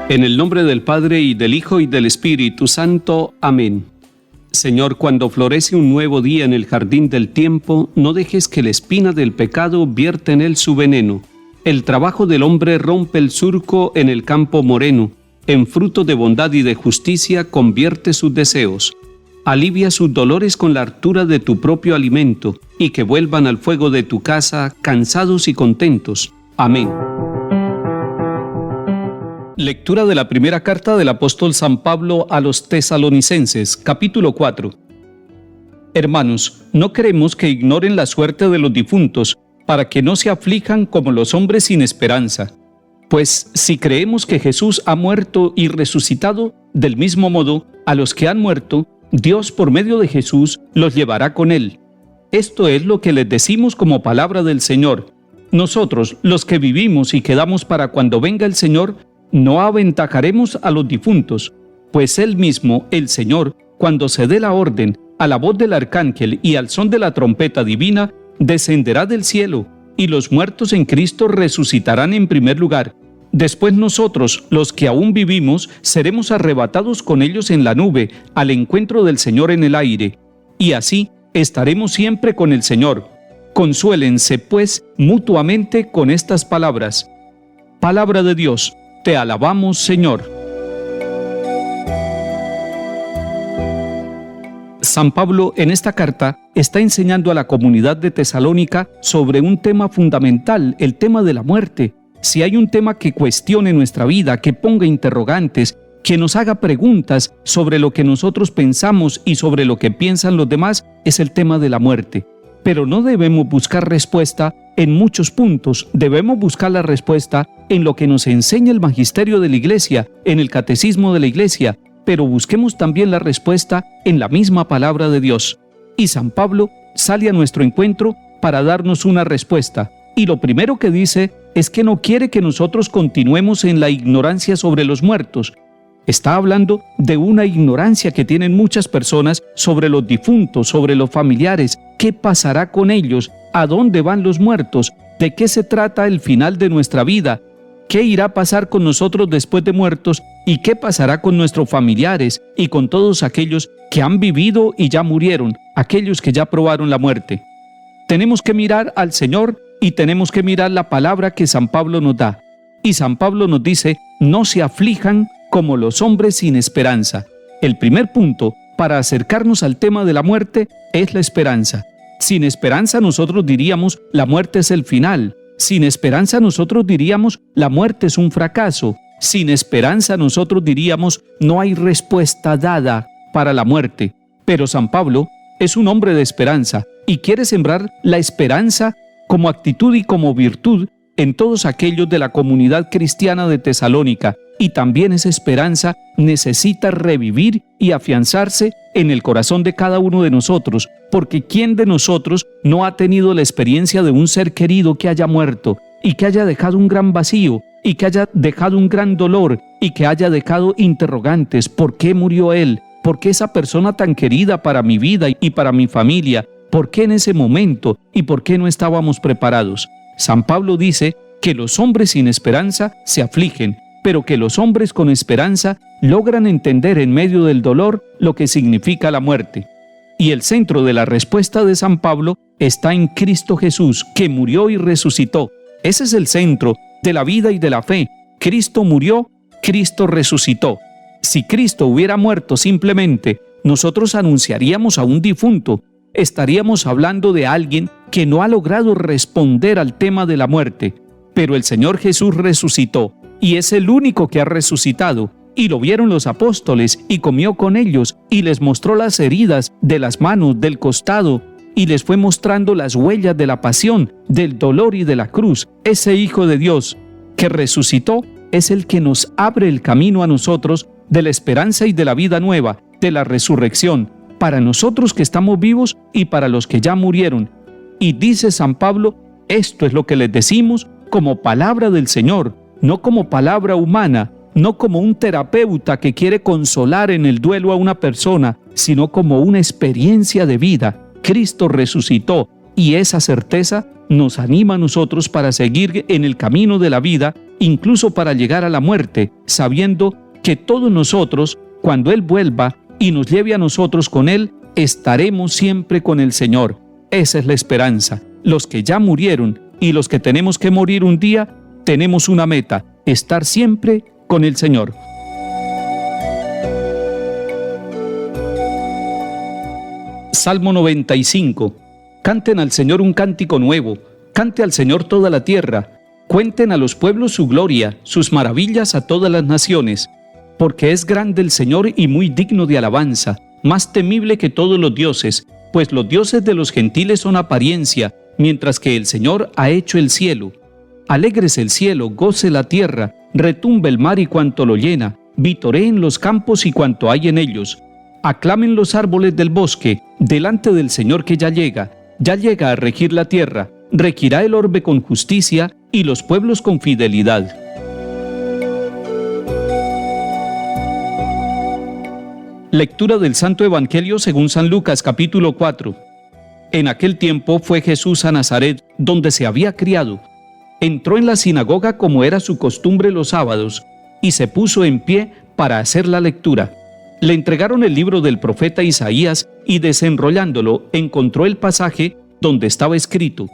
En el nombre del Padre, y del Hijo, y del Espíritu Santo. Amén. Señor, cuando florece un nuevo día en el jardín del tiempo, no dejes que la espina del pecado vierta en él su veneno. El trabajo del hombre rompe el surco en el campo moreno. En fruto de bondad y de justicia convierte sus deseos. Alivia sus dolores con la hartura de tu propio alimento, y que vuelvan al fuego de tu casa, cansados y contentos. Amén. Lectura de la primera carta del apóstol San Pablo a los Tesalonicenses, capítulo 4. Hermanos, no queremos que ignoren la suerte de los difuntos, para que no se aflijan como los hombres sin esperanza. Pues si creemos que Jesús ha muerto y resucitado, del mismo modo, a los que han muerto, Dios por medio de Jesús los llevará con él. Esto es lo que les decimos como palabra del Señor. Nosotros, los que vivimos y quedamos para cuando venga el Señor, no aventajaremos a los difuntos, pues Él mismo, el Señor, cuando se dé la orden, a la voz del arcángel y al son de la trompeta divina, descenderá del cielo, y los muertos en Cristo resucitarán en primer lugar. Después nosotros, los que aún vivimos, seremos arrebatados con ellos en la nube, al encuentro del Señor en el aire, y así estaremos siempre con el Señor. Consuélense, pues, mutuamente con estas palabras. Palabra de Dios. Te alabamos, Señor. San Pablo en esta carta está enseñando a la comunidad de Tesalónica sobre un tema fundamental, el tema de la muerte. Si hay un tema que cuestione nuestra vida, que ponga interrogantes, que nos haga preguntas sobre lo que nosotros pensamos y sobre lo que piensan los demás, es el tema de la muerte. Pero no debemos buscar respuesta en muchos puntos, debemos buscar la respuesta en lo que nos enseña el magisterio de la Iglesia, en el catecismo de la Iglesia, pero busquemos también la respuesta en la misma palabra de Dios. Y San Pablo sale a nuestro encuentro para darnos una respuesta. Y lo primero que dice es que no quiere que nosotros continuemos en la ignorancia sobre los muertos. Está hablando de una ignorancia que tienen muchas personas sobre los difuntos, sobre los familiares. ¿Qué pasará con ellos? ¿A dónde van los muertos? ¿De qué se trata el final de nuestra vida? ¿Qué irá a pasar con nosotros después de muertos? ¿Y qué pasará con nuestros familiares y con todos aquellos que han vivido y ya murieron, aquellos que ya probaron la muerte? Tenemos que mirar al Señor y tenemos que mirar la palabra que San Pablo nos da. Y San Pablo nos dice, no se aflijan como los hombres sin esperanza. El primer punto para acercarnos al tema de la muerte es la esperanza. Sin esperanza nosotros diríamos, la muerte es el final. Sin esperanza nosotros diríamos, la muerte es un fracaso. Sin esperanza nosotros diríamos, no hay respuesta dada para la muerte. Pero San Pablo es un hombre de esperanza y quiere sembrar la esperanza como actitud y como virtud en todos aquellos de la comunidad cristiana de Tesalónica. Y también esa esperanza necesita revivir y afianzarse en el corazón de cada uno de nosotros, porque ¿quién de nosotros no ha tenido la experiencia de un ser querido que haya muerto y que haya dejado un gran vacío y que haya dejado un gran dolor y que haya dejado interrogantes? ¿Por qué murió él? ¿Por qué esa persona tan querida para mi vida y para mi familia? ¿Por qué en ese momento? ¿Y por qué no estábamos preparados? San Pablo dice que los hombres sin esperanza se afligen, pero que los hombres con esperanza logran entender en medio del dolor lo que significa la muerte. Y el centro de la respuesta de San Pablo está en Cristo Jesús, que murió y resucitó. Ese es el centro de la vida y de la fe. Cristo murió, Cristo resucitó. Si Cristo hubiera muerto simplemente, nosotros anunciaríamos a un difunto. Estaríamos hablando de alguien que no ha logrado responder al tema de la muerte. Pero el Señor Jesús resucitó, y es el único que ha resucitado, y lo vieron los apóstoles, y comió con ellos, y les mostró las heridas de las manos, del costado, y les fue mostrando las huellas de la pasión, del dolor y de la cruz. Ese Hijo de Dios que resucitó es el que nos abre el camino a nosotros de la esperanza y de la vida nueva, de la resurrección, para nosotros que estamos vivos y para los que ya murieron. Y dice San Pablo, esto es lo que les decimos como palabra del Señor, no como palabra humana, no como un terapeuta que quiere consolar en el duelo a una persona, sino como una experiencia de vida. Cristo resucitó y esa certeza nos anima a nosotros para seguir en el camino de la vida incluso para llegar a la muerte, sabiendo que todos nosotros, cuando Él vuelva y nos lleve a nosotros con Él, estaremos siempre con el Señor. Esa es la esperanza. Los que ya murieron y los que tenemos que morir un día, tenemos una meta: estar siempre con el Señor. Salmo 95. Canten al Señor un cántico nuevo, cante al Señor toda la tierra, cuenten a los pueblos su gloria, sus maravillas a todas las naciones, porque es grande el Señor y muy digno de alabanza, más temible que todos los dioses, pues los dioses de los gentiles son apariencia, mientras que el Señor ha hecho el cielo. Alégrese el cielo, goce la tierra, retumbe el mar y cuanto lo llena, vitoreen los campos y cuanto hay en ellos. Aclamen los árboles del bosque, delante del Señor que ya llega a regir la tierra, regirá el orbe con justicia y los pueblos con fidelidad. Lectura del Santo Evangelio según San Lucas, capítulo 4. En aquel tiempo fue Jesús a Nazaret, donde se había criado. Entró en la sinagoga como era su costumbre los sábados, y se puso en pie para hacer la lectura. Le entregaron el libro del profeta Isaías, y desenrollándolo, encontró el pasaje donde estaba escrito: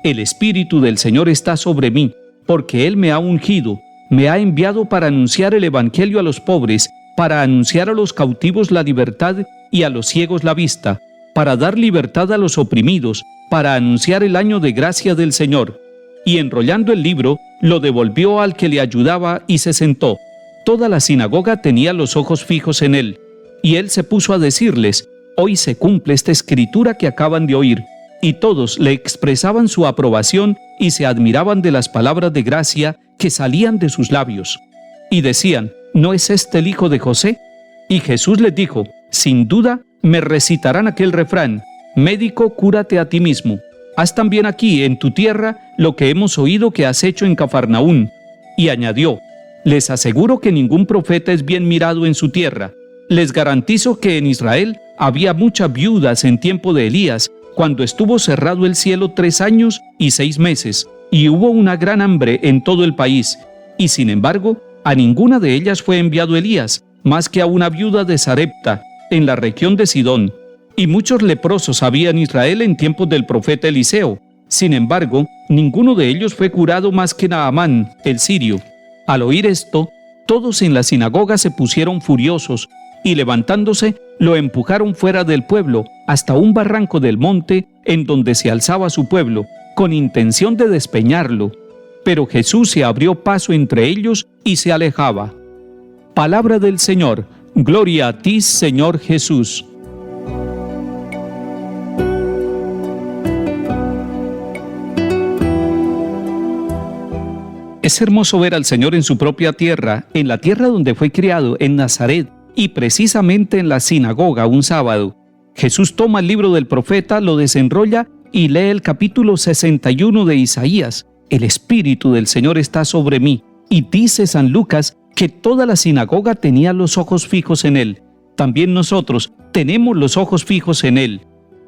El Espíritu del Señor está sobre mí, porque Él me ha ungido, me ha enviado para anunciar el Evangelio a los pobres, para anunciar a los cautivos la libertad y a los ciegos la vista, para dar libertad a los oprimidos, para anunciar el año de gracia del Señor. Y enrollando el libro, lo devolvió al que le ayudaba y se sentó. Toda la sinagoga tenía los ojos fijos en él, y él se puso a decirles: Hoy se cumple esta escritura que acaban de oír. Y todos le expresaban su aprobación y se admiraban de las palabras de gracia que salían de sus labios. Y decían: ¿No es este el hijo de José? Y Jesús les dijo: Sin duda me recitarán aquel refrán: Médico, cúrate a ti mismo. Haz también aquí en tu tierra lo que hemos oído que has hecho en Cafarnaún. Y añadió: Les aseguro que ningún profeta es bien mirado en su tierra. Les garantizo que en Israel había muchas viudas en tiempo de Elías, cuando estuvo cerrado el cielo 3 años y 6 meses, y hubo una gran hambre en todo el país. Y sin embargo, a ninguna de ellas fue enviado Elías, más que a una viuda de Sarepta, en la región de Sidón. Y muchos leprosos había en Israel en tiempos del profeta Eliseo. Sin embargo, ninguno de ellos fue curado más que Naamán, el sirio. Al oír esto, todos en la sinagoga se pusieron furiosos, y levantándose, lo empujaron fuera del pueblo, hasta un barranco del monte, en donde se alzaba su pueblo, con intención de despeñarlo. Pero Jesús se abrió paso entre ellos y se alejaba. Palabra del Señor. Gloria a ti, Señor Jesús. Es hermoso ver al Señor en su propia tierra, en la tierra donde fue criado, en Nazaret, y precisamente en la sinagoga un sábado. Jesús toma el libro del profeta, lo desenrolla y lee el capítulo 61 de Isaías. El Espíritu del Señor está sobre mí. Y dice San Lucas que toda la sinagoga tenía los ojos fijos en él. También nosotros tenemos los ojos fijos en él.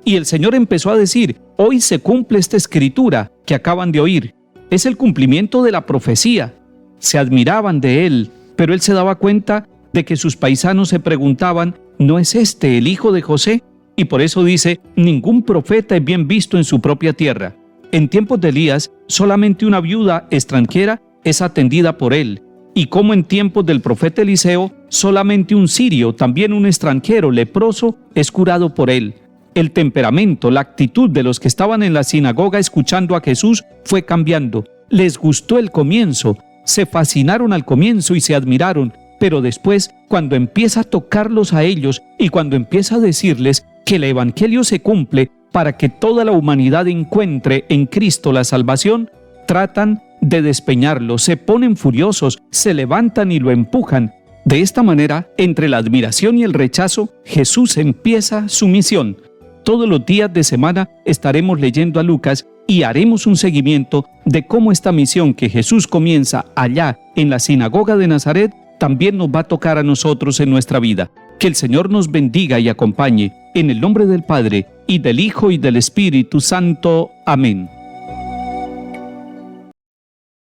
Y el Señor empezó a decir: Hoy se cumple esta escritura que acaban de oír. Es el cumplimiento de la profecía. Se admiraban de él, pero él se daba cuenta de que sus paisanos se preguntaban: ¿No es este el hijo de José? Y por eso dice: ningún profeta es bien visto en su propia tierra. En tiempos de Elías, solamente una viuda extranjera es atendida por él. Y como en tiempos del profeta Eliseo, solamente un sirio, también un extranjero leproso, es curado por él. El temperamento, la actitud de los que estaban en la sinagoga escuchando a Jesús fue cambiando. Les gustó el comienzo, se fascinaron al comienzo y se admiraron, pero después, cuando empieza a tocarlos a ellos y cuando empieza a decirles que el Evangelio se cumple para que toda la humanidad encuentre en Cristo la salvación, tratan de despeñarlo, se ponen furiosos, se levantan y lo empujan. De esta manera, entre la admiración y el rechazo, Jesús empieza su misión. Todos los días de semana estaremos leyendo a Lucas y haremos un seguimiento de cómo esta misión que Jesús comienza allá en la sinagoga de Nazaret también nos va a tocar a nosotros en nuestra vida. Que el Señor nos bendiga y acompañe, en el nombre del Padre, y del Hijo, y del Espíritu Santo. Amén.